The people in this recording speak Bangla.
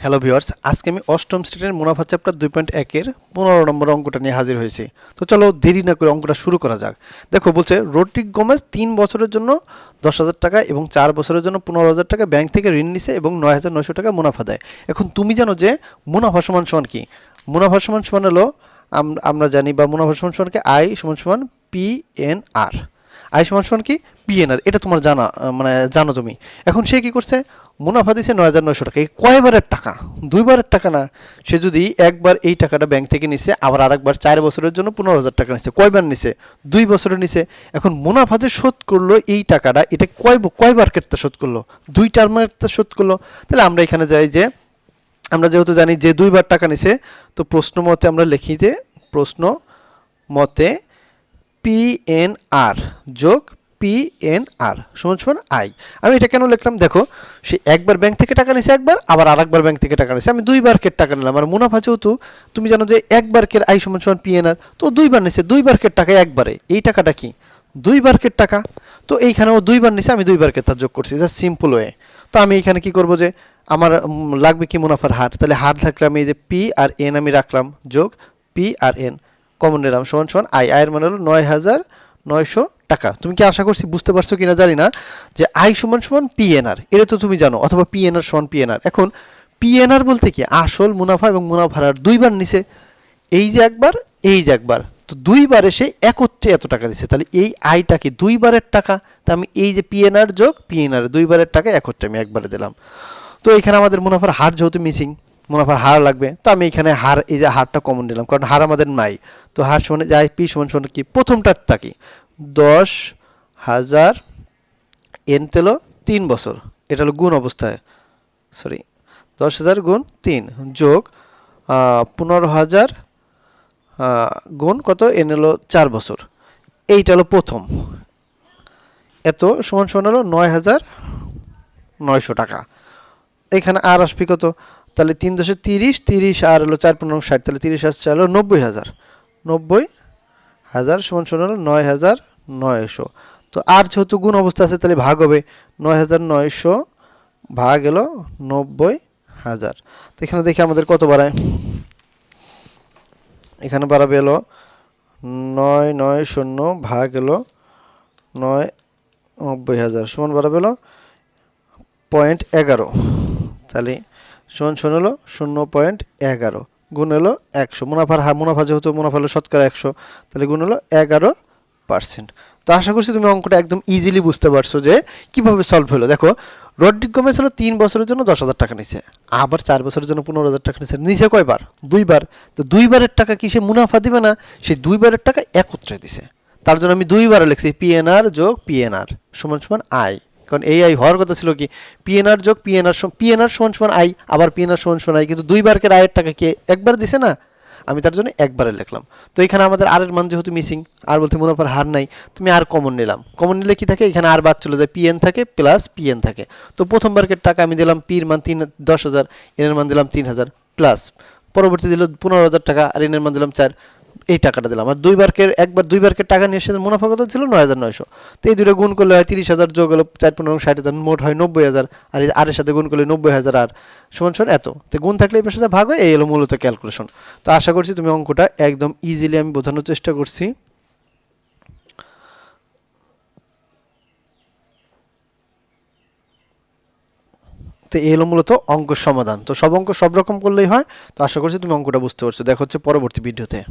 হ্যালো ভিউয়ার্স, আজকে আমি অষ্টম শ্রেণীর মুনাফা চ্যাপ্টার 2.1 এর 15 নম্বর অঙ্কটা নিয়ে হাজির হয়েছি। তো চলো দেরি না করে অঙ্কটা শুরু করা যাক। দেখো বলছে রড্রিক গোমেজ 3 বছরের জন্য 10,000 টাকা এবং 4 বছরের জন্য 15,000 টাকা ব্যাংক থেকে ঋণ নিছে এবং 9,900 টাকা মুনাফা দেয়। এখন তুমি জানো যে মুনাফা সমান সমান কি? মুনাফা সমান সমান হলো আমরা জানি বা মুনাফা সমান সমান কি আই সমান সমান PNR। আই সমান সমান কি PNR, এটা তোমার জানা মানে জানো তুমি। এখন সে কি করছে, মুনাফা দিছে 9,900 টাকা। এই কয়বারের টাকা? দুইবারের টাকা না। সে যদি একবার এই টাকাটা ব্যাংক থেকে নিছে, আবার আরেকবার 4 বছরের জন্য 15,000 টাকা নিছে, কয়বার নিছে? 2 বছরে নিছে। এখন মুনাফা যে শোধ করলো এই টাকাটা, এটা কয়বার ক্ষেত্রে শোধ করলো? 2 টার্মের ক্ষেত্রে শোধ করলো। তাহলে আমরা এখানে যাই যে আমরা যেহেতু জানি যে 2 বার টাকা নিছে, তো প্রশ্ন মতে আমরা লিখি যে প্রশ্ন মতে PNR যোগ PNR সমান সমান আই। আমি এটা কেন লিখলাম দেখো, সে একবার ব্যাংক থেকে টাকা নিছে একবার, আবার আরেকবার ব্যাংক থেকে টাকা নিছে। আমি 2 বার টাকা নিলাম। আর মুনাফা যেহেতু তুমি জানো যে একবার আই সমান সমান PNR, তো 2 বার নিছে, 2 বার টাকা একবারে। এই টাকাটা কি 2 বার টাকা। তো এইখানেও 2 বার নিছে, আমি 2 বার তার যোগ করছি, জাস্ট সিম্পল ওয়ে। তো আমি এখানে কি করব যে আমার লাগবে কি মুনাফার হার, তাহলে হার থাকলে আমি এই যে P আর N আমি রাখলাম, যোগ P আর N কমন নিলাম সমান সমান আই। আয়ের মানে হলো 9,900 টাকা। তুমি কি আশা করছি বুঝতে পারছো কিনা জানি না যে আই সমান সমান PNR, এটা তো তুমি জানো, অথবা PNR সমান PNR। এখন PNR বলতে কি আসল মুনাফা এবং মুনাফার হার 2 বার নিছে, এই যে একবার, এই যে একবার, তো 2 বারে সে একত্রে এত টাকা দিছে। তাহলে এই আইটা কি 2 বারের টাকা। তা আমি এই যে PNR যোগ PNR 2 বারের টাকা একত্রে আমি একবারে দিলাম। তো এখানে আমাদের মুনাফার হার যেহেতু মিসিং, মুনাফার হার লাগবে, তো আমি এখানে হার, এই যে হারটা কমন নিলাম, কারণ হার আমাদের নাই। তো হার সমান যায় P সমান সমান কি প্রথমটারটা কি 10,000 N তেল 3 বছর, এটা হলো গুণ অবস্থায়, সরি 10,000 গুণ 3 যোগ 15,000 গুণ কত N হলো 4 বছর, এইটা হলো প্রথম। এত সমান সমান হলো 9,900 টাকা। এখানে আর আসবে কত, তাহলে 3 × 30, 30 আর হলো 4 × 15 = 60, তাহলে 30 আসছে হলো 90,000। 90,000 সমান সমান হলো 9,900। তো আর যেহেতু গুণ অবস্থা আছে, তাহলে ভাগ হবে 9,900 ভাগ হলো 90,000। তো এখানে দেখি আমাদের কত বাড়ায়, এখানে বাড়াবে হলো 9,900 ভাগ হলো 90,000 সমান বাড়াবে হলো 0.11। তাহলে সমান সমান হলো 0.11 গুণ হলো 100। মুনাফার হার, মুনাফা যেহেতু মুনাফা হলো শতকরা 100, তাহলে গুণ হলো 11%। তো আশা করছি তুমি অঙ্কটা একদম ইজিলি বুঝতে পারছো যে কিভাবে সলভ হলো। দেখো রড্রিক গোমেজ হলো 3 বছরের জন্য 10,000 টাকা নিছে, আবার 4 বছরের জন্য 15,000 টাকা নিছে। নিছে কয়বার? 2 বার। তো 2 বারের টাকা কি সে মুনাফা দিবে না? সেই 2 বারের টাকা একত্রে দিছে, তার জন্য আমি 2 বারে লিখছি PNR যোগ PNR সমান সমান আই। কারণ এই আই হওয়ার কথা ছিল কি PNR যোগ PNR সমান সমান আই, আবার PNR সমান সমান আই, কিন্তু 2 বারের আয়ের টাকা কি একবার দিছে না, আমি তার জন্য একবারে লিখলাম। তো এখানে আমাদের আর এর মান যেহেতু মিসিং, আর বলতে মুনাফার হার নাই, তুমি আর কমন নিলাম। কমন নিলে কি থাকে, এখানে আর বাদ চলে যায়, PN থাকে প্লাস PN থাকে। তো প্রথমবারের টাকা আমি দিলাম P এর মান 10,000, N এর মান দিলাম 3,000 প্লাস, পরবর্তী দিল 15,000 টাকা আর N এর মান দিলাম 4, এই টাকাটা দিলাম। আর 2 বারের একবার 2 বারের টাকা নিয়ে এসে মুনাফা কত ছিল 9,900। তো এই দুটো গুণ করলে হয় 30,000 যোগ হলো 4 15 60,000, মোট হয় 90,000। আর এই আর এর সাথে গুণ করলে 90,000 আর সমান সমান এত। তো গুণ থাকলে এই পাশে ভাগ হয়, এই হলো মূলত ক্যালকুলেশন। তো আশা করছি তুমি অঙ্কটা একদম ইজিলি আমি বোঝানোর চেষ্টা করছি। তো এই হলো মূলত অঙ্কের সমাধান। তো সব অঙ্ক সব রকম করলেই হয়। তো আশা করছি তুমি অঙ্কটা বুঝতে পারছো। দেখা হচ্ছে পরবর্তী ভিডিওতে।